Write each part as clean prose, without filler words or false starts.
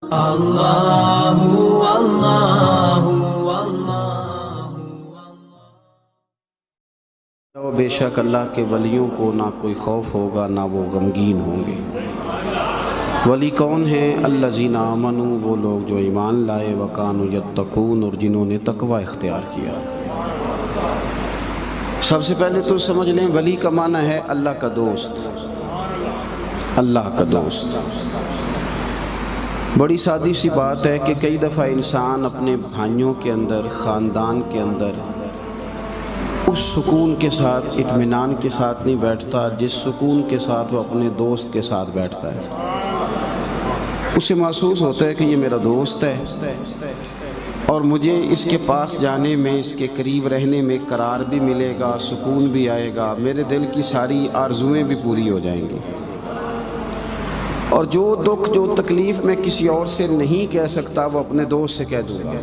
اللہ اللہ و بے شک اللہ کے ولیوں کو نہ کوئی خوف ہوگا نہ وہ غمگین ہوں گے۔ ولی کون ہیں؟ الذین آمنوا، وہ لوگ جو ایمان لائے، وکانوا یتقون، اور جنہوں نے تقوی اختیار کیا۔ سب سے پہلے تو سمجھ لیں ولی کا معنی ہے اللہ کا دوست، اللہ کا دوست۔ بڑی سادی سی بات ہے کہ کئی دفعہ انسان اپنے بھائیوں کے اندر، خاندان کے اندر اس سکون کے ساتھ، اطمینان کے ساتھ نہیں بیٹھتا جس سکون کے ساتھ وہ اپنے دوست کے ساتھ بیٹھتا ہے۔ اسے محسوس ہوتا ہے کہ یہ میرا دوست ہے اور مجھے اس کے پاس جانے میں، اس کے قریب رہنے میں قرار بھی ملے گا، سکون بھی آئے گا، میرے دل کی ساری آرزویں بھی پوری ہو جائیں گی۔ اور جو دکھ، جو تکلیف میں کسی اور سے نہیں کہہ سکتا وہ اپنے دوست سے کہہ دوں گا۔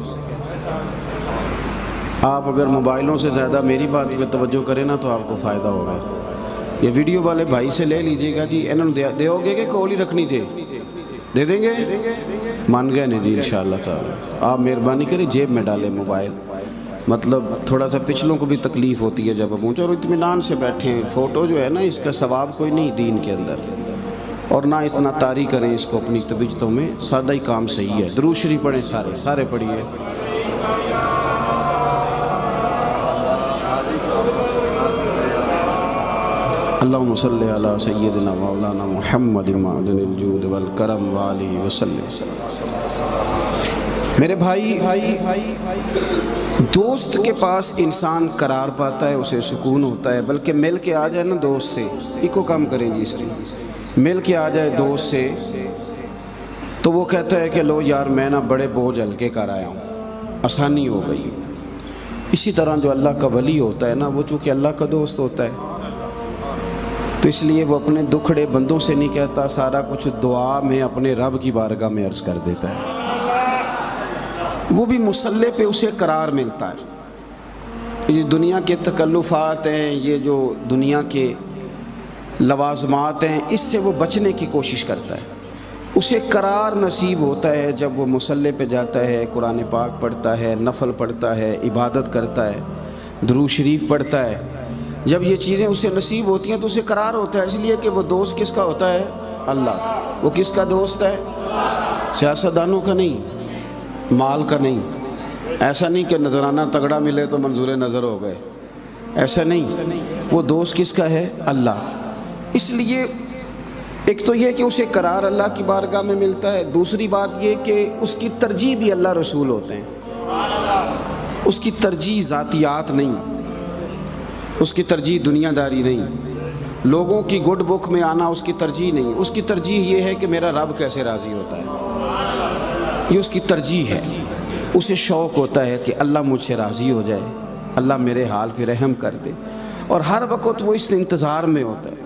آپ اگر موبائلوں سے زیادہ میری بات پہ توجہ کریں نا تو آپ کو فائدہ ہوگا۔ یہ ویڈیو والے بھائی سے لے لیجئے گا، جی انہوں نے دیو گے کہ کال ہی رکھنی دے دیں گے؟ مان گئے نہیں جی انشاءاللہ تعالی۔ آپ مہربانی کریں جیب میں ڈالیں موبائل، مطلب تھوڑا سا پچھلوں کو بھی تکلیف ہوتی ہے جب اب اونچا، اور اطمینان سے بیٹھیں۔ فوٹو جو ہے نا اس کا ثواب کوئی نہیں دین کے اندر، اور نہ اتنا طاری کریں اس کو اپنی طبیعتوں میں، سادہ ہی کام صحیح ہے۔ درود شریف پڑھیں، سارے پڑھیے۔ اللہم صلی علی سیدنا مولانا محمد معدن الجود والکرم وآلہ وسلم۔ میرے بھائی، دوست کے پاس انسان قرار پاتا ہے، اسے سکون ہوتا ہے، بلکہ مل کے آ جائے نا دوست سے، ایک کو کام کریں گی اس کی، مل کے آ جائے دوست سے تو وہ کہتا ہے کہ لو یار میں نا بڑے بوجھ ہلکے کر آیا ہوں، آسانی ہو گئی۔ اسی طرح جو اللہ کا ولی ہوتا ہے نا، وہ چونکہ اللہ کا دوست ہوتا ہے تو اس لیے وہ اپنے دکھڑے بندوں سے نہیں کہتا، سارا کچھ دعا میں اپنے رب کی بارگاہ میں عرض کر دیتا ہے۔ وہ بھی مصلی پہ اسے قرار ملتا ہے۔ یہ دنیا کے تکلفات ہیں، یہ جو دنیا کے لوازمات ہیں، اس سے وہ بچنے کی کوشش کرتا ہے۔ اسے قرار نصیب ہوتا ہے جب وہ مصلی پہ جاتا ہے، قرآن پاک پڑھتا ہے، نفل پڑھتا ہے، عبادت کرتا ہے، درود شریف پڑھتا ہے۔ جب یہ چیزیں اسے نصیب ہوتی ہیں تو اسے قرار ہوتا ہے، اس لیے کہ وہ دوست کس کا ہوتا ہے؟ اللہ۔ وہ کس کا دوست ہے؟ سیاستدانوں کا نہیں، مال کا نہیں۔ ایسا نہیں کہ نذرانہ تگڑا ملے تو منظور نظر ہو گئے، ایسا نہیں۔ وہ دوست کس کا ہے؟ اللہ۔ اس لیے ایک تو یہ کہ اسے قرار اللہ کی بارگاہ میں ملتا ہے، دوسری بات یہ کہ اس کی ترجیح بھی اللہ رسول ہوتے ہیں۔ اس کی ترجیح ذاتیات نہیں، اس کی ترجیح دنیا داری نہیں، لوگوں کی گڈ بک میں آنا اس کی ترجیح نہیں۔ اس کی ترجیح یہ ہے کہ میرا رب کیسے راضی ہوتا ہے، یہ اس کی ترجیح ہے۔ اسے شوق ہوتا ہے کہ اللہ مجھ سے راضی ہو جائے، اللہ میرے حال پہ رحم کر دے، اور ہر وقت وہ اس انتظار میں ہوتا ہے۔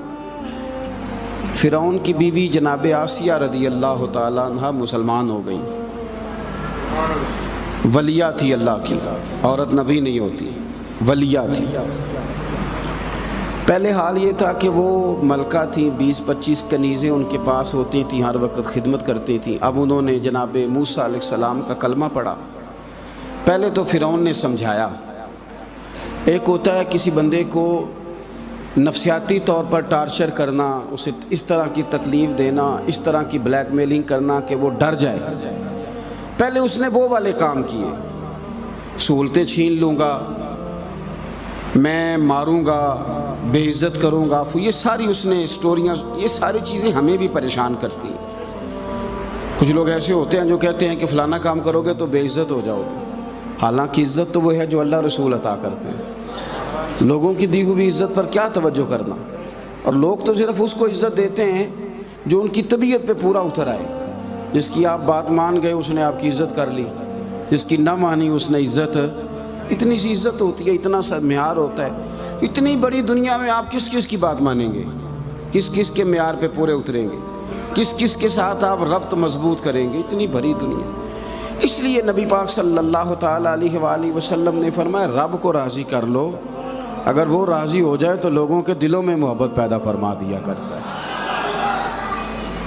فرعون کی بیوی جناب آسیہ رضی اللہ تعالیٰ عنہ مسلمان ہو گئی، ولیہ تھی اللہ کی، عورت نبی نہیں ہوتی، ولیہ تھی۔ پہلے حال یہ تھا کہ وہ ملکہ تھیں، 20-25 کنیزیں ان کے پاس ہوتی تھیں، ہر وقت خدمت کرتی تھیں۔ اب انہوں نے جناب موسیٰ علیہ السلام کا کلمہ پڑھا۔ پہلے تو فرعون نے سمجھایا۔ ایک ہوتا ہے کسی بندے کو نفسیاتی طور پر ٹارچر کرنا، اسے اس طرح کی تکلیف دینا، اس طرح کی بلیک میلنگ کرنا کہ وہ ڈر جائے۔ پہلے اس نے وہ والے کام کیے، سہولتیں چھین لوں گا، میں ماروں گا، بے عزت کروں گا، یہ ساری اس نے سٹوریاں، یہ ساری چیزیں ہمیں بھی پریشان کرتی ہیں۔ کچھ لوگ ایسے ہوتے ہیں جو کہتے ہیں کہ فلانا کام کرو گے تو بے عزت ہو جاؤ گے، حالانکہ عزت تو وہ ہے جو اللہ رسول عطا کرتے ہیں۔ لوگوں کی دی ہوئی عزت پر کیا توجہ کرنا، اور لوگ تو صرف اس کو عزت دیتے ہیں جو ان کی طبیعت پہ پورا اتر آئے۔ جس کی آپ بات مان گئے اس نے آپ کی عزت کر لی، جس کی نہ مانی اس نے عزت، اتنی سی عزت ہوتی ہے، اتنا سا معیار ہوتا ہے۔ اتنی بڑی دنیا میں آپ کس کس کی بات مانیں گے، کس کس کے معیار پہ پورے اتریں گے، کس کس کے ساتھ آپ ربط مضبوط کریں گے، اتنی بڑی دنیا۔ اس لیے نبی پاک صلی اللہ تعالیٰ علیہ وآلہ وسلم نے فرمایا رب کو راضی کر لو، اگر وہ راضی ہو جائے تو لوگوں کے دلوں میں محبت پیدا فرما دیا کرتا ہے۔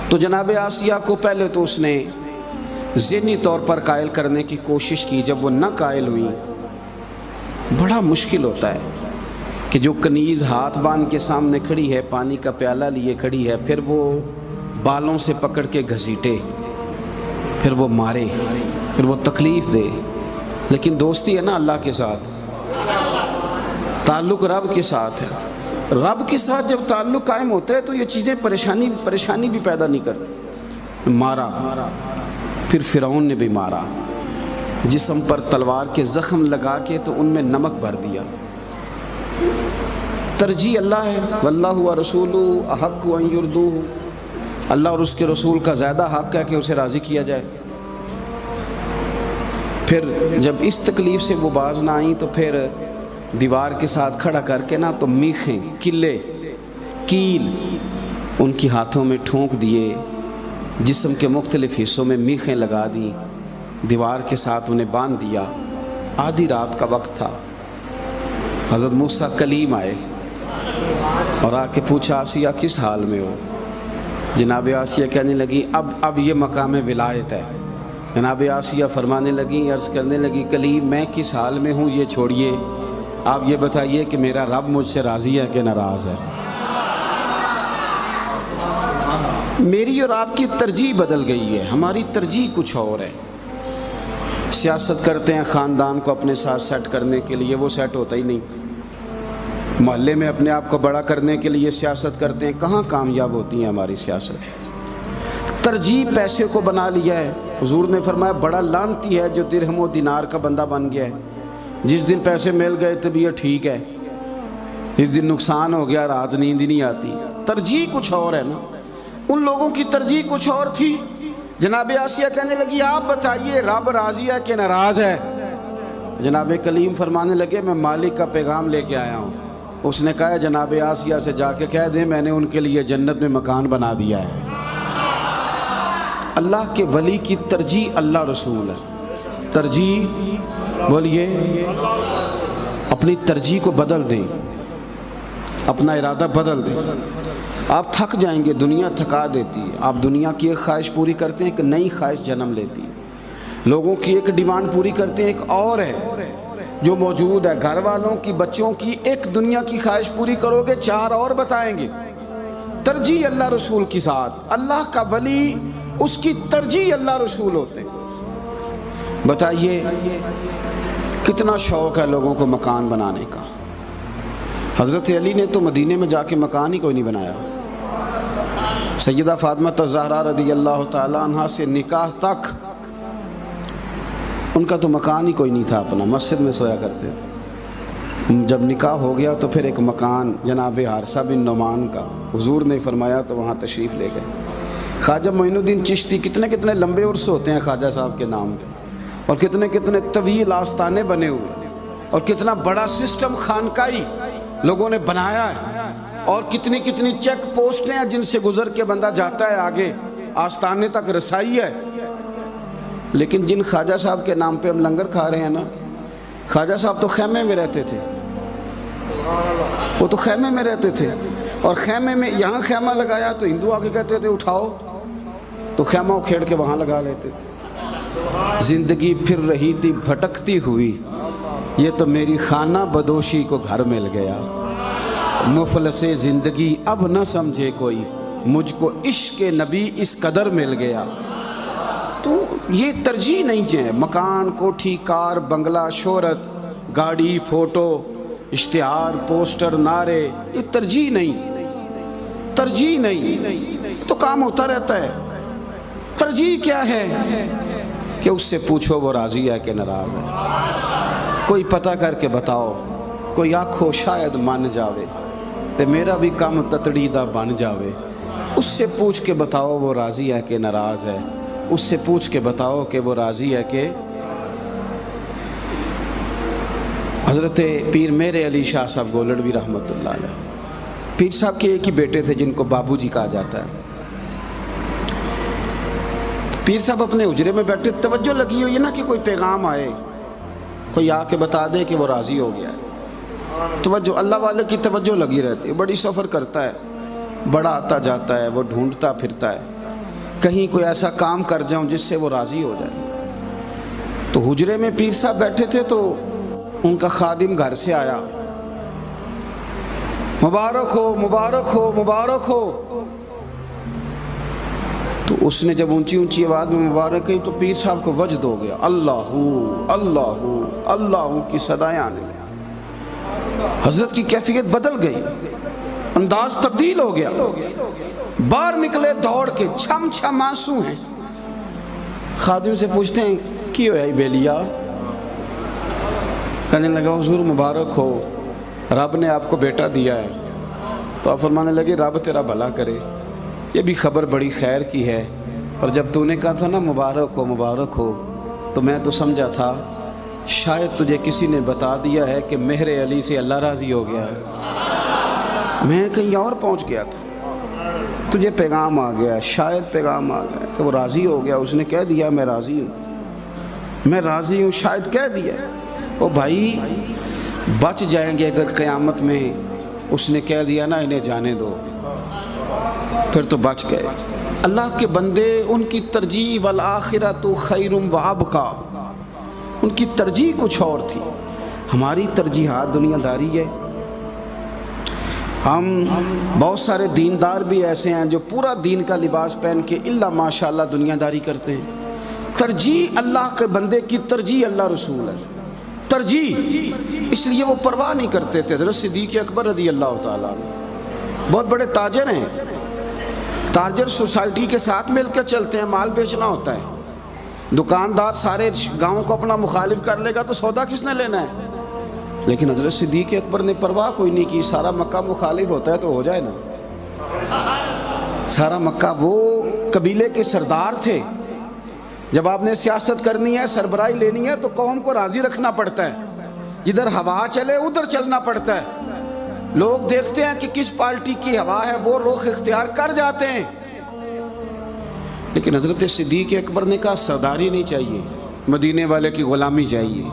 تو جناب آسیہ کو پہلے تو اس نے ذہنی طور پر قائل کرنے کی کوشش کی، جب وہ نہ قائل ہوئی، بڑا مشکل ہوتا ہے کہ جو کنیز ہاتھ باندھ کے سامنے کھڑی ہے، پانی کا پیالہ لیے کھڑی ہے، پھر وہ بالوں سے پکڑ کے گھسیٹے، پھر وہ مارے، پھر وہ تکلیف دے، لیکن دوستی ہے نا اللہ کے ساتھ، تعلق رب کے ساتھ ہے۔ رب کے ساتھ جب تعلق قائم ہوتا ہے تو یہ چیزیں پریشانی بھی پیدا نہیں کرتی۔ مارا، پھر فرعون نے بھی مارا، جسم پر تلوار کے زخم لگا کے تو ان میں نمک بھر دیا۔ ترجیح اللہ ہے، واللہ ورسولہ احق ان یرضوہ، اللہ اور اس کے رسول کا زیادہ حق ہے کہ اسے راضی کیا جائے۔ پھر جب اس تکلیف سے وہ باز نہ آئیں تو پھر دیوار کے ساتھ کھڑا کر کے نا تو میخیں، کلے، کیل ان کی ہاتھوں میں ٹھونک دیے، جسم کے مختلف حصوں میں میخیں لگا دیں، دیوار کے ساتھ انہیں باندھ دیا۔ آدھی رات کا وقت تھا، حضرت موسیٰ کلیم آئے اور آ کے پوچھا آسیہ کس حال میں ہو؟ جناب آسیہ کہنے لگی اب یہ مقام ولایت ہے۔ جناب آسیہ فرمانے لگی، عرض کرنے لگی کلیم میں کس حال میں ہوں یہ چھوڑیے، آپ یہ بتائیے کہ میرا رب مجھ سے راضی ہے کہ ناراض ہے؟ میری اور آپ کی ترجیح بدل گئی ہے، ہماری ترجیح کچھ اور ہے۔ سیاست کرتے ہیں خاندان کو اپنے ساتھ سیٹ کرنے کے لیے، وہ سیٹ ہوتا ہی نہیں۔ محلے میں اپنے آپ کو بڑا کرنے کے لیے سیاست کرتے ہیں، کہاں کامیاب ہوتی ہے ہماری سیاست؟ ترجیح پیسے کو بنا لیا ہے۔ حضور نے فرمایا بڑا لعنتی ہے جو درہم و دینار کا بندہ بن گیا ہے۔ جس دن پیسے مل گئے طبیعت ٹھیک ہے، جس دن نقصان ہو گیا رات نیند ہی نہیں آتی۔ ترجیح کچھ اور ہے نا، ان لوگوں کی ترجیح کچھ اور تھی۔ جناب آسیہ کہنے لگی آپ بتائیے رب راضی ہے کہ ناراض ہے؟ جناب کلیم فرمانے لگے میں مالک کا پیغام لے کے آیا ہوں۔ اس نے کہا جناب آسیہ سے جا کے کہہ دیں میں نے ان کے لیے جنت میں مکان بنا دیا ہے۔ اللہ کے ولی کی ترجیح اللہ رسول ہے۔ ترجیح بولیے، اپنی ترجیح کو بدل دیں، اپنا ارادہ بدل دیں۔ آپ تھک جائیں گے، دنیا تھکا دیتی ہے۔ آپ دنیا کی ایک خواہش پوری کرتے ہیں، ایک نئی خواہش جنم لیتی ہے۔ لوگوں کی ایک ڈیمانڈ پوری کرتے ہیں، ایک اور ہے جو موجود ہے۔ گھر والوں کی، بچوں کی ایک دنیا کی خواہش پوری کرو گے، چار اور بتائیں گے۔ ترجیح اللہ رسول کے ساتھ، اللہ کا ولی اس کی ترجیح اللہ رسول ہوتے ہیں۔ بتائیے کتنا شوق ہے لوگوں کو مکان بنانے کا۔ حضرت علی نے تو مدینے میں جا کے مکان ہی کوئی نہیں بنایا۔ سیدہ فاطمہ الزہرا رضی اللہ تعالی عنہ سے نکاح تک ان کا تو مکان ہی کوئی نہیں تھا، اپنا مسجد میں سویا کرتے تھے۔ جب نکاح ہو گیا تو پھر ایک مکان جناب حارثہ بن نعمان کا حضور نے فرمایا تو وہاں تشریف لے گئے۔ خواجہ معین الدین چشتی، کتنے لمبے عرص ہوتے ہیں خواجہ صاحب کے نام پہ، اور کتنے طویل آستانے بنے ہوئے، اور کتنا بڑا سسٹم خانقاہی لوگوں نے بنایا ہے، اور کتنی چیک پوسٹیں ہیں جن سے گزر کے بندہ جاتا ہے آگے، آستانے تک رسائی ہے۔ لیکن جن خواجہ صاحب کے نام پہ ہم لنگر کھا رہے ہیں نا، خواجہ صاحب تو خیمے میں رہتے تھے، وہ تو خیمے میں رہتے تھے، اور خیمے میں یہاں خیمہ لگایا تو ہندو آگے کہتے تھے اٹھاؤ، تو خیمہ کھیڑ کے وہاں لگا لیتے تھے۔ زندگی پھر رہی تھی بھٹکتی ہوئی، یہ تو میری خانہ بدوشی کو گھر مل گیا۔ مفلس زندگی اب نہ سمجھے کوئی، مجھ کو عشق نبی اس قدر مل گیا۔ تو یہ ترجیح نہیں ہے، مکان، کوٹھی، کار، بنگلہ، شہرت، گاڑی، فوٹو، اشتہار، پوسٹر، نعرے، یہ ترجیح نہیں، تو کام ہوتا رہتا ہے۔ ترجیح کیا ہے کہ اس سے پوچھو وہ راضی ہے کہ ناراض ہے، کوئی پتہ کر کے بتاؤ، کوئی آنکھو شاید مان جاوے تے میرا بھی کام تتڑی دا بن جاوے۔ اس سے پوچھ کے بتاؤ وہ راضی ہے کہ ناراض ہے، اس سے پوچھ کے بتاؤ کہ وہ راضی ہے کہ۔ حضرت پیر میرے علی شاہ صاحب گولڑوی رحمۃ اللہ علیہ، پیر صاحب کے ایک ہی بیٹے تھے جن کو بابو جی کہا جاتا ہے۔ پیر صاحب اپنے حجرے میں بیٹھے، توجہ لگی ہوئی ہے نا کہ کوئی پیغام آئے، کوئی آ کے بتا دے کہ وہ راضی ہو گیا ہے۔ توجہ، اللہ والے کی توجہ لگی رہتی ہے، بڑی سفر کرتا ہے، بڑا آتا جاتا ہے، وہ ڈھونڈتا پھرتا ہے۔ کہیں کوئی ایسا کام کر جاؤں جس سے وہ راضی ہو جائے۔ تو حجرے میں پیر صاحب بیٹھے تھے تو ان کا خادم گھر سے آیا، مبارک ہو مبارک ہو مبارک ہو۔ تو اس نے جب اونچی اونچی آواز میں مبارک کہی تو پیر صاحب کو وجد ہو گیا، اللہ اللہ اللہ کی صدائیں آنے لگی۔ حضرت کی کیفیت بدل گئی، انداز تبدیل ہو گیا، باہر نکلے دوڑ کے، چھم چھم آنسو ہیں۔ خادم سے پوچھتے ہیں کی ہو ہے بیلیا؟ کہنے لگا حضور مبارک ہو، رب نے آپ کو بیٹا دیا ہے۔ تو آپ فرمانے لگے رب تیرا بھلا کرے، یہ بھی خبر بڑی خیر کی ہے، پر جب تو نے کہا تھا نا مبارک ہو تو میں تو سمجھا تھا شاید تجھے کسی نے بتا دیا ہے کہ مہر علی سے اللہ راضی ہو گیا ہے، میں کہیں اور پہنچ گیا تھا، تجھے پیغام آ گیا، شاید پیغام آ گیا کہ وہ راضی ہو گیا، اس نے کہہ دیا میں راضی ہوں، شاید کہہ دیا۔ او بھائی بچ جائیں گے اگر قیامت میں اس نے کہہ دیا نا انہیں جانے دو، پھر تو بچ گئے۔ اللہ کے بندے ان کی ترجیح والآخرۃ خیر وابقیٰ، ان کی ترجیح کچھ اور تھی، ہماری ترجیحات دنیا داری ہے۔ ہم بہت سارے دیندار بھی ایسے ہیں جو پورا دین کا لباس پہن کے الا ماشاءاللہ دنیا داری کرتے ہیں۔ ترجیح اللہ کے بندے کی ترجیح اللہ رسول ہے، ترجیح، اس لیے وہ پرواہ نہیں کرتے تھے۔ حضرت صدیق اکبر رضی اللہ تعالیٰ عنہ بہت بڑے تاجر ہیں، تاجر سوسائٹی کے ساتھ مل کے چلتے ہیں، مال بیچنا ہوتا ہے، دکاندار سارے گاؤں کو اپنا مخالف کر لے گا تو سودا کس نے لینا ہے؟ لیکن حضرت صدیق اکبر نے پرواہ کوئی نہیں کی، سارا مکہ مخالف ہوتا ہے تو ہو جائے نا، سارا مکہ۔ وہ قبیلے کے سردار تھے، جب آپ نے سیاست کرنی ہے، سربراہی لینی ہے تو قوم کو راضی رکھنا پڑتا ہے، جدھر ہوا چلے ادھر چلنا پڑتا ہے۔ لوگ دیکھتے ہیں کہ کس پارٹی کی ہوا ہے، وہ رخ اختیار کر جاتے ہیں۔ لیکن حضرت صدیق اکبر نے کہا سرداری نہیں چاہیے، مدینے والے کی غلامی چاہیے۔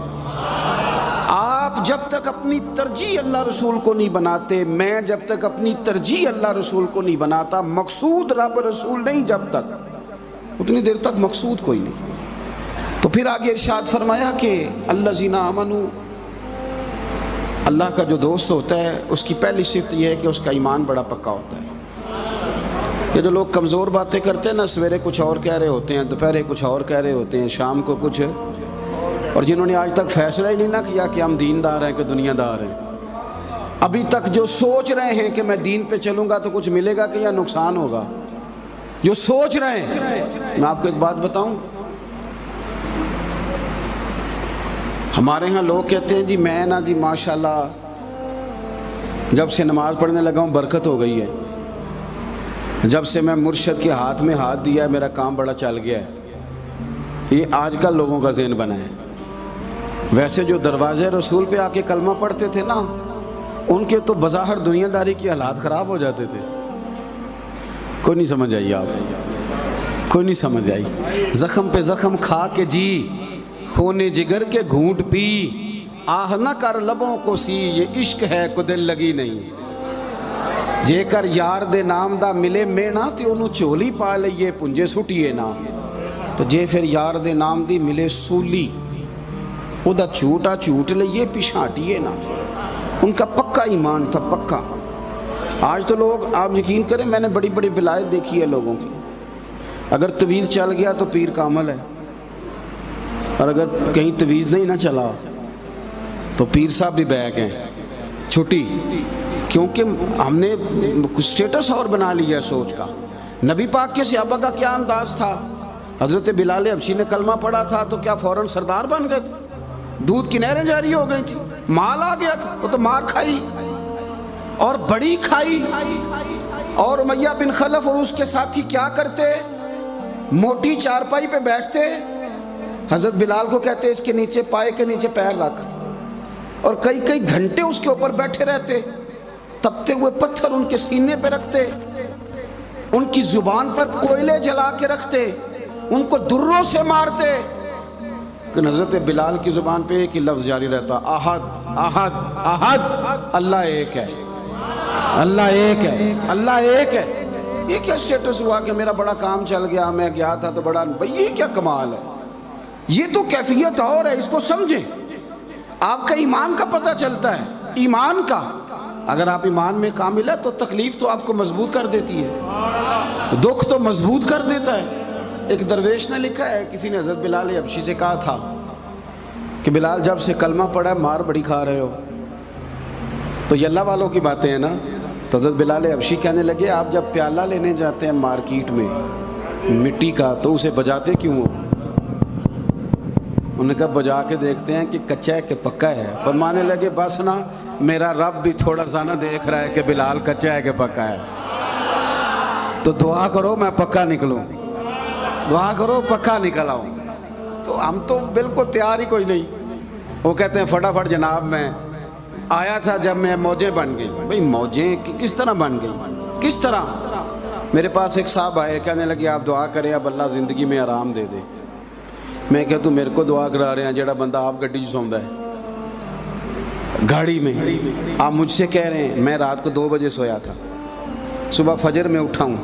آپ جب تک اپنی ترجیح اللہ رسول کو نہیں بناتے، میں جب تک اپنی ترجیح اللہ رسول کو نہیں بناتا، مقصود رب رسول نہیں، جب تک اتنی دیر تک مقصود کوئی نہیں۔ تو پھر آگے ارشاد فرمایا کہ الذین آمنوا، اللہ کا جو دوست ہوتا ہے اس کی پہلی صفت یہ ہے کہ اس کا ایمان بڑا پکا ہوتا ہے۔ یہ جو لوگ کمزور باتیں کرتے ہیں نا، سویرے کچھ اور کہہ رہے ہوتے ہیں، دوپہرے کچھ اور کہہ رہے ہوتے ہیں، شام کو کچھ، اور جنہوں نے آج تک فیصلہ ہی نہیں نہ کیا کہ ہم دیندار ہیں کہ دنیا دار ہیں، ابھی تک جو سوچ رہے ہیں کہ میں دین پہ چلوں گا تو کچھ ملے گا کہ یا نقصان ہوگا، جو سوچ رہے ہیں۔ میں آپ کو ایک بات بتاؤں، ہمارے ہاں لوگ کہتے ہیں جی میں نا جی ماشاءاللہ جب سے نماز پڑھنے لگا ہوں برکت ہو گئی ہے، جب سے میں مرشد کے ہاتھ میں ہاتھ دیا ہے میرا کام بڑا چل گیا ہے۔ یہ آج کل لوگوں کا ذہن بنا ہے۔ ویسے جو دروازے رسول پہ آ کے کلمہ پڑھتے تھے نا، ان کے تو بظاہر دنیا داری کی حالات خراب ہو جاتے تھے۔ کوئی نہیں سمجھ آئی، آپ کوئی نہیں سمجھ آئی۔ زخم پہ زخم کھا کے جی، خونے جگر کے گھونٹ پی، آہ نہ کر لبوں کو سی، یہ عشق ہے کو دل لگی نہیں، جے کر یار دے نام دا ملے میں نا تے انہوں چولی پا لئیے پنجے سٹیے نا، تو جے پھر یار دے نام دی ملے سولی، او دا چوٹا چوٹ لئیے پیشانٹیے نا۔ ان کا پکا ایمان تھا، پکا۔ آج تو لوگ، آپ یقین کریں، میں نے بڑی بڑی ولایت دیکھی ہے لوگوں کی، اگر طویل چل گیا تو پیر کامل ہے، اور اگر کہیں طویل نہیں نہ چلا تو پیر صاحب بھی بیک ہیں، چھٹی، کیونکہ ہم نے سٹیٹس اور بنا لیا ہے سوچ کا۔ نبی پاک کے صحابہ کا کیا انداز تھا؟ حضرت بلال حبشی نے کلمہ پڑھا تھا تو کیا فوراً سردار بن گئے تھے؟ دودھ کی نہریں جاری ہو گئی تھی، مال آ گیا تھا، وہ تو مار کھائی اور بڑی کھائی۔ اور امیہ بن خلف اور اس کے ساتھی کیا کرتے؟ موٹی چارپائی پہ بیٹھتے، حضرت بلال کو کہتے اس کے نیچے، پائے کے نیچے پیر رکھ، اور کئی کئی گھنٹے اس کے اوپر بیٹھے رہتے، تپتے ہوئے پتھر ان کے سینے پہ رکھتے، ان کی زبان پر کوئلے جلا کے رکھتے، ان کو دروں سے مارتے، کہ حضرت بلال کی زبان پہ ایک ہی لفظ جاری رہتا، احد احد احد، اللہ ایک ہے، اللہ ایک ہے، اللہ ایک ہے۔ یہ کیا اسٹیٹس ہوا کہ میرا بڑا کام چل گیا، میں گیا تھا تو بڑا، بھئی یہ کیا کمال ہے؟ یہ تو کیفیت اور ہے، اس کو سمجھیں۔ آپ کا ایمان کا پتہ چلتا ہے، ایمان کا۔ اگر آپ ایمان میں کامل ہے تو تکلیف تو آپ کو مضبوط کر دیتی ہے، دکھ تو مضبوط کر دیتا ہے۔ ایک درویش نے لکھا ہے، کسی نے حضرت بلال حبشی سے کہا تھا کہ بلال جب سے کلمہ پڑھا مار بڑی کھا رہے ہو، تو یہ اللہ والوں کی باتیں ہیں نا۔ تو حضرت بلال حبشی کہنے لگے آپ جب پیالہ لینے جاتے ہیں مارکیٹ میں مٹی کا تو اسے بجاتے کیوں ہو؟ انہوں نے کہا بجا کے دیکھتے ہیں کہ کچا ہے کہ پکا ہے۔ فرمانے لگے بس نا، میرا رب بھی تھوڑا سا نہ دیکھ رہا ہے کہ بلال کچا ہے کہ پکا ہے، تو دعا کرو میں پکا نکلوں، دعا کرو پکا نکل آؤں۔ تو ہم تو بالکل تیار ہی کوئی نہیں۔ وہ کہتے ہیں فٹافٹ جناب میں آیا تھا جب میں موجیں بن گئی۔ بھئی موجیں کس طرح بن گئی؟ کس طرح؟ میرے پاس ایک صاحب آئے، کہنے لگے آپ دعا کریں اب اللہ زندگی میں آرام دے دے۔ میں کہا تو میرے کو دعا کرا رہے ہیں جڑا بندہ آپ گڈی جو سوندا ہے گاڑی میں، آپ مجھ سے کہہ رہے ہیں۔ میں رات کو 2 بجے سویا تھا، صبح فجر میں اٹھا ہوں،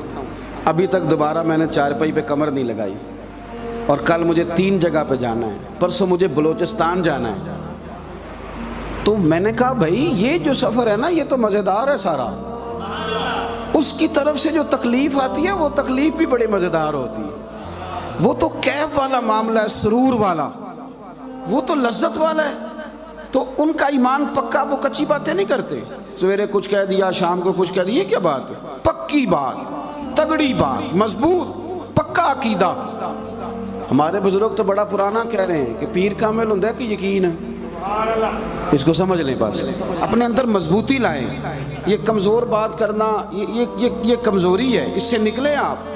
ابھی تک دوبارہ میں نے چارپائی پہ کمر نہیں لگائی، اور کل مجھے 3 جگہ پہ جانا ہے، پرسوں مجھے بلوچستان جانا ہے۔ تو میں نے کہا بھائی یہ جو سفر ہے نا یہ تو مزیدار ہے سارا، اس کی طرف سے جو تکلیف آتی ہے وہ تکلیف بھی بڑی مزیدار ہوتی ہے، وہ تو کیف والا معاملہ ہے، سرور والا، وہ تو لذت والا ہے۔ تو ان کا ایمان پکا، وہ کچی باتیں نہیں کرتے، سویرے کچھ کہہ دیا شام کو کچھ کہہ دیا، یہ کیا بات ہے؟ پکی بات، تگڑی بات، مضبوط پکا عقیدہ۔ ہمارے بزرگ تو بڑا پرانا کہہ رہے ہیں کہ پیر کامل ہوندا ہے کہ یقین ہے، اس کو سمجھ لیں، بس اپنے اندر مضبوطی لائیں۔ یہ کمزور بات کرنا یہ کمزوری ہے، اس سے نکلیں آپ۔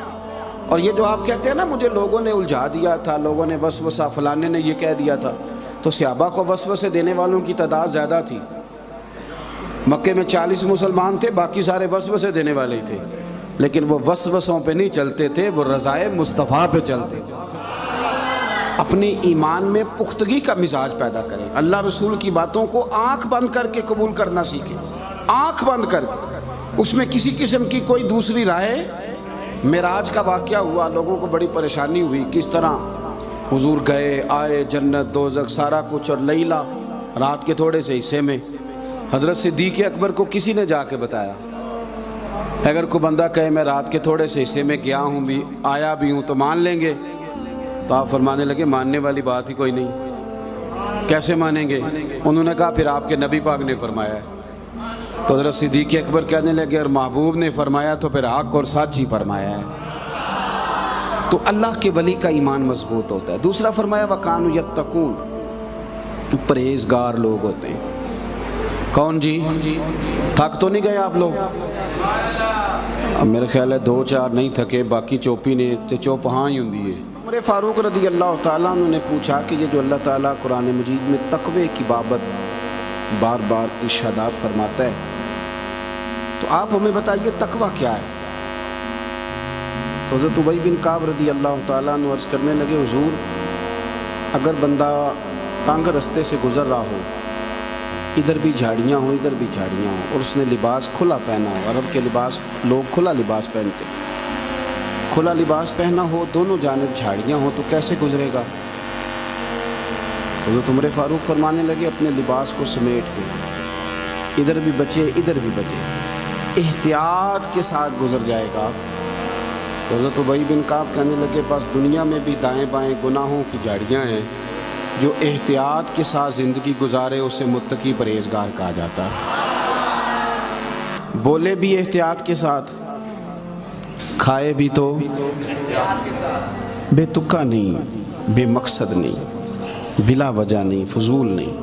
اور یہ جو آپ کہتے ہیں نا مجھے لوگوں نے الجھا دیا تھا، لوگوں نے وسوسہ، فلانے نے یہ کہہ دیا تھا، تو صحابہ کو وسوسے دینے والوں کی تعداد زیادہ تھی۔ مکے میں 40 مسلمان تھے، باقی سارے وسوسے دینے والے ہی تھے، لیکن وہ وسوسوں پہ نہیں چلتے تھے، وہ رضائے مصطفیٰ پہ چلتے تھے۔ اپنی ایمان میں پختگی کا مزاج پیدا کریں، اللہ رسول کی باتوں کو آنکھ بند کر کے قبول کرنا سیکھیں، آنکھ بند کر کے، اس میں کسی قسم کی کوئی دوسری رائے۔ معراج کا واقعہ ہوا، لوگوں کو بڑی پریشانی ہوئی، کس طرح حضور گئے آئے، جنت دوزخ سارا کچھ، اور لیلا رات کے تھوڑے سے حصے میں حضرت صدیق اکبر کو کسی نے جا کے بتایا۔ اگر کوئی بندہ کہے میں رات کے تھوڑے سے حصے میں گیا ہوں بھی، آیا بھی ہوں، تو مان لیں گے؟ تو آپ فرمانے لگے ماننے والی بات ہی کوئی نہیں، کیسے مانیں گے؟ انہوں نے کہا پھر آپ کے نبی پاک نے فرمایا ہے۔ تو حضرت صدیق اکبر کہنے لگے اور محبوب نے فرمایا تو پھر حق اور سچ ہی فرمایا ہے۔ تو اللہ کے ولی کا ایمان مضبوط ہوتا ہے۔ دوسرا فرمایا وَكَانُوا يَتَّقُونَ، پرہیزگار لوگ ہوتے ہیں۔ کون جی؟ تھک تو نہیں گئے آپ لوگ؟ اب میرے خیال ہے 2-4 نہیں تھکے، باقی چوپی نے تے چوپ ہاں ہی ہوندی ہے۔ عمر فاروق رضی اللہ تعالیٰ عنہ نے پوچھا کہ یہ جو اللہ تعالیٰ قرآن مجید میں تقوی کی بابت بار بار ارشادات فرماتا ہے، تو آپ ہمیں بتائیے تقوی کیا ہے؟ تو حضرت ابی بن کعب رضی اللہ تعالیٰ عنہ عرض کرنے لگے حضور اگر بندہ تنگ رستے سے گزر رہا ہو، ادھر بھی جھاڑیاں ہوں ادھر بھی جھاڑیاں ہوں، اور اس نے لباس کھلا پہنا ہو، عرب کے لباس لوگ کھلا لباس پہنتے، کھلا لباس پہنا ہو، دونوں جانب جھاڑیاں ہوں، تو کیسے گزرے گا؟ حضرت عمر فاروق فرمانے لگے اپنے لباس کو سمیٹ کے ادھر بھی بچے ادھر بھی بچے، احتیاط کے ساتھ گزر جائے گا۔ حضرت ابی بن کعب کہنے لگے بس دنیا میں بھی دائیں بائیں گناہوں کی جھاڑیاں ہیں، جو احتیاط کے ساتھ زندگی گزارے اسے متقی پرہیزگار کہا جاتا ہے۔ بولے بھی احتیاط کے ساتھ، کھائے بھی تو بے تکا نہیں، بے مقصد نہیں، بلا وجہ نہیں، فضول نہیں،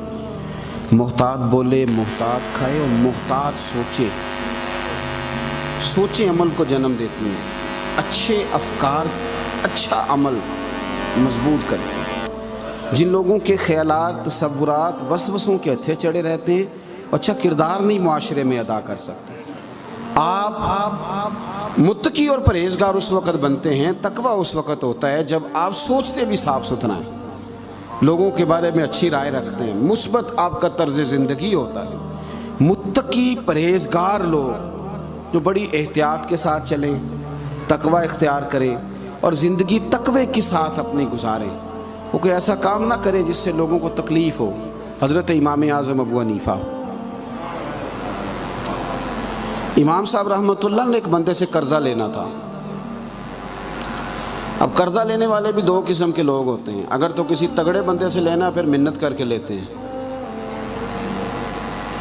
محتاط بولے محتاط کھائے، اور محتاط سوچے۔ سوچیں عمل کو جنم دیتی ہیں، اچھے افکار اچھا عمل مضبوط کریں۔ جن لوگوں کے خیالات تصورات وسوسوں کے ہتھے چڑھے رہتے ہیں اچھا کردار نہیں معاشرے میں ادا کر سکتے۔ آپ متقی اور پرہیزگار اس وقت بنتے ہیں، تقویٰ اس وقت ہوتا ہے جب آپ سوچتے بھی صاف ستھرا ہیں، لوگوں کے بارے میں اچھی رائے رکھتے ہیں، مثبت آپ کا طرز زندگی ہوتا ہے۔ متقی پرہیزگار لوگ جو بڑی احتیاط کے ساتھ چلیں، تقوی اختیار کریں اور زندگی تقوی کے ساتھ اپنی گزاریں، وہ کوئی ایسا کام نہ کرے جس سے لوگوں کو تکلیف ہو۔ حضرت امام اعظم ابو حنیفہ، امام صاحب رحمۃ اللہ نے ایک بندے سے قرضہ لینا تھا۔ اب قرضہ لینے والے بھی دو قسم کے لوگ ہوتے ہیں، اگر تو کسی تگڑے بندے سے لینا ہے پھر منت کر کے لیتے ہیں،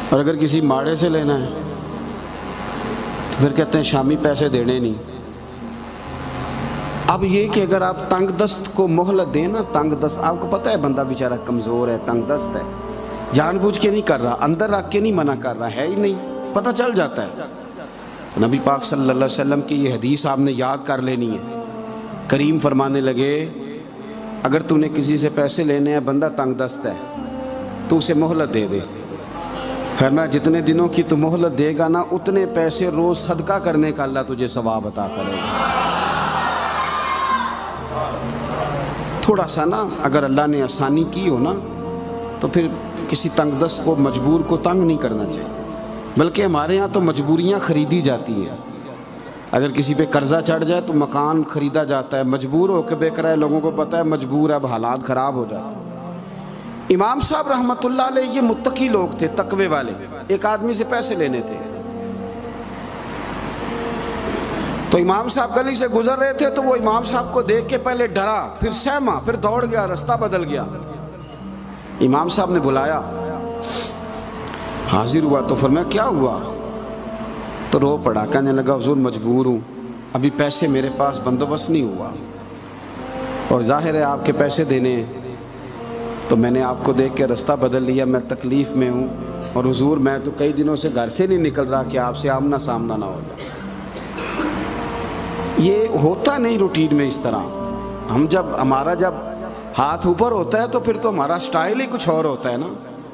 اور اگر کسی ماڑے سے لینا ہے تو پھر کہتے ہیں شامی پیسے دینے نہیں۔ اب یہ کہ اگر آپ تنگ دست کو مہلت دیں نا، تنگ دست، آپ کو پتہ ہے بندہ بیچارہ کمزور ہے، تنگ دست ہے، جان بوجھ کے نہیں کر رہا، اندر رکھ کے نہیں منع کر رہا ہے ہی نہیں، پتہ چل جاتا ہے۔ نبی پاک صلی اللہ علیہ وسلم کی یہ حدیث آپ نے یاد کر لینی ہے۔ کریم فرمانے لگے اگر تو نے کسی سے پیسے لینے ہیں، بندہ تنگ دست ہے، تو اسے مہلت دے دے۔ فرمایا جتنے دنوں کی تو مہلت دے گا نا، اتنے پیسے روز صدقہ کرنے کا اللہ تجھے ثواب عطا کرے گا۔ تھوڑا سا نا اگر اللہ نے آسانی کی ہو نا تو پھر کسی تنگ دست کو، مجبور کو تنگ نہیں کرنا چاہیے، بلکہ ہمارے ہاں تو مجبوریاں خریدی جاتی ہیں۔ اگر کسی پہ قرضہ چڑھ جائے تو مکان خریدا جاتا ہے، مجبور ہو کے بیچ رہا ہے، لوگوں کو پتہ ہے مجبور ہے، اب حالات خراب ہو جاتے ہیں۔ امام صاحب رحمۃ اللہ علیہ یہ متقی لوگ تھے، تقوی والے۔ ایک آدمی سے پیسے لینے تھے تو امام صاحب گلی سے گزر رہے تھے تو وہ امام صاحب کو دیکھ کے پہلے ڈرا، پھر سہما، پھر دوڑ گیا، رستہ بدل گیا۔ امام صاحب نے بلایا، حاضر ہوا تو فرمایا کیا ہوا؟ تو رو پڑا، کہنے لگا حضور مجبور ہوں، ابھی پیسے میرے پاس بندوبست نہیں ہوا، اور ظاہر ہے آپ کے پیسے دینے ہیں، تو میں نے آپ کو دیکھ کے رستہ بدل لیا، میں تکلیف میں ہوں، اور حضور میں تو کئی دنوں سے گھر سے نہیں نکل رہا کہ آپ سے آمنا سامنا نہ ہو جائے۔ یہ ہوتا نہیں روٹین میں اس طرح، ہمارا جب ہاتھ اوپر ہوتا ہے تو پھر تو ہمارا سٹائل ہی کچھ اور ہوتا ہے نا۔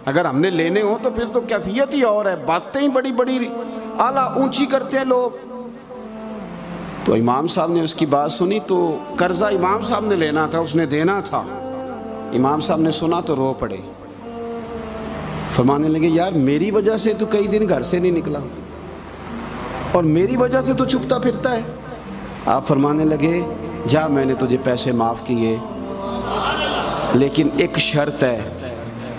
اگر ہم نے لینے ہوں تو پھر تو کیفیت ہی اور ہے، باتیں ہی بڑی بڑی اعلیٰ اونچی کرتے ہیں لوگ۔ تو امام صاحب نے اس کی بات سنی، تو قرضہ امام صاحب نے لینا تھا، اس نے دینا تھا۔ امام صاحب نے سنا تو رو پڑے، فرمانے لگے یار میری وجہ سے تو کئی دن گھر سے نہیں نکلا، اور میری وجہ سے تو چھپتا پھرتا ہے۔ آپ فرمانے لگے جا، میں نے تجھے پیسے معاف کیے، لیکن ایک شرط ہے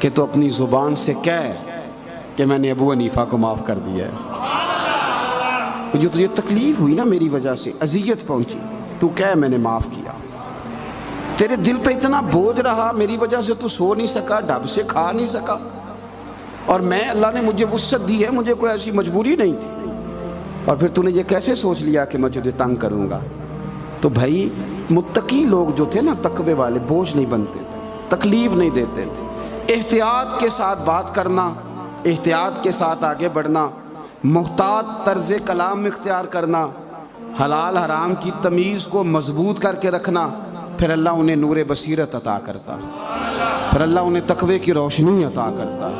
کہ تو اپنی زبان سے کہہ کہ میں نے ابو حنیفہ کو معاف کر دیا ہے۔ جو تجھے تکلیف ہوئی نا میری وجہ سے، اذیت پہنچی، تو کہہ میں نے معاف کیا۔ تیرے دل پہ اتنا بوجھ رہا، میری وجہ سے تو سو نہیں سکا، ڈھب سے کھا نہیں سکا، اور میں اللہ نے مجھے وسعت دی ہے، مجھے کوئی ایسی مجبوری نہیں تھی، اور پھر تو نے یہ کیسے سوچ لیا کہ میں تجھے تنگ کروں گا؟ تو بھائی متقی لوگ جو تھے نا، تقوی والے، بوجھ نہیں بنتے تھے، تکلیف نہیں دیتے تھے، احتیاط کے ساتھ بات کرنا، احتیاط کے ساتھ آگے بڑھنا، محتاط طرز کلام اختیار کرنا، حلال حرام کی تمیز کو مضبوط کر کے رکھنا، پھر اللہ انہیں نور بصیرت عطا کرتا، پھر اللہ انہیں تقوی کی روشنی عطا کرتا،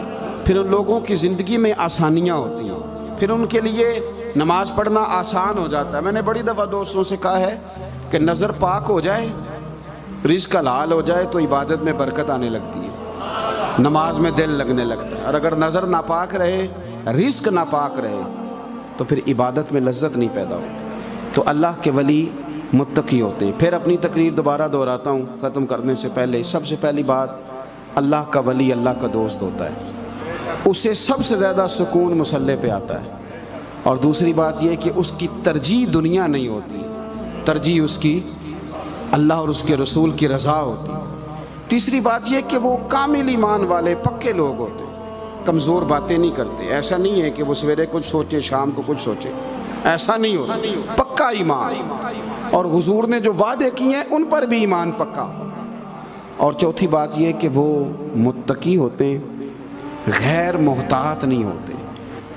پھر ان لوگوں کی زندگی میں آسانیاں ہوتی ہیں، پھر ان کے لیے نماز پڑھنا آسان ہو جاتا ہے۔ میں نے بڑی دفعہ دوستوں سے کہا ہے کہ نظر پاک ہو جائے، رزق حلال ہو جائے تو عبادت میں برکت آنے لگتی ہے، نماز میں دل لگنے لگتا ہے، اور اگر نظر ناپاک رہے، رزق ناپاک رہے، تو پھر عبادت میں لذت نہیں پیدا ہوتی۔ تو اللہ کے ولی متقی ہوتے ہیں۔ پھر اپنی تقریر دوبارہ دہراتا ہوں ختم کرنے سے پہلے، سب سے پہلی بات، اللہ کا ولی اللہ کا دوست ہوتا ہے، اسے سب سے زیادہ سکون مصلے پہ آتا ہے، اور دوسری بات یہ کہ اس کی ترجیح دنیا نہیں ہوتی، ترجیح اس کی اللہ اور اس کے رسول کی رضا ہوتی۔ تیسری بات یہ کہ وہ کامل ایمان والے پکے لوگ ہوتے، کمزور باتیں نہیں کرتے۔ ایسا نہیں ہے کہ وہ سویرے کچھ سوچے شام کو کچھ سوچے، ایسا نہیں ہوتا، پکا ایمان، اور حضور نے جو وعدے کیے ہیں ان پر بھی ایمان پکا۔ اور چوتھی بات یہ کہ وہ متقی ہوتے ہیں، غیر محتاط نہیں ہوتے،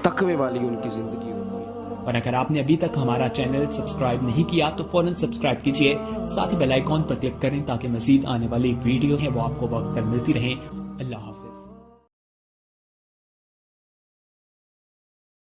تقوی والی ان کی زندگی ہوتی ہے۔ اور اگر آپ نے ابھی تک ہمارا چینل سبسکرائب نہیں کیا تو فوراً سبسکرائب کیجئے، ساتھ ہی بیل آئیکن پر کلک کریں تاکہ مزید آنے والی ویڈیو ہیں وہ آپ کو وقت پر ملتی رہیں۔ اللہ حافظ۔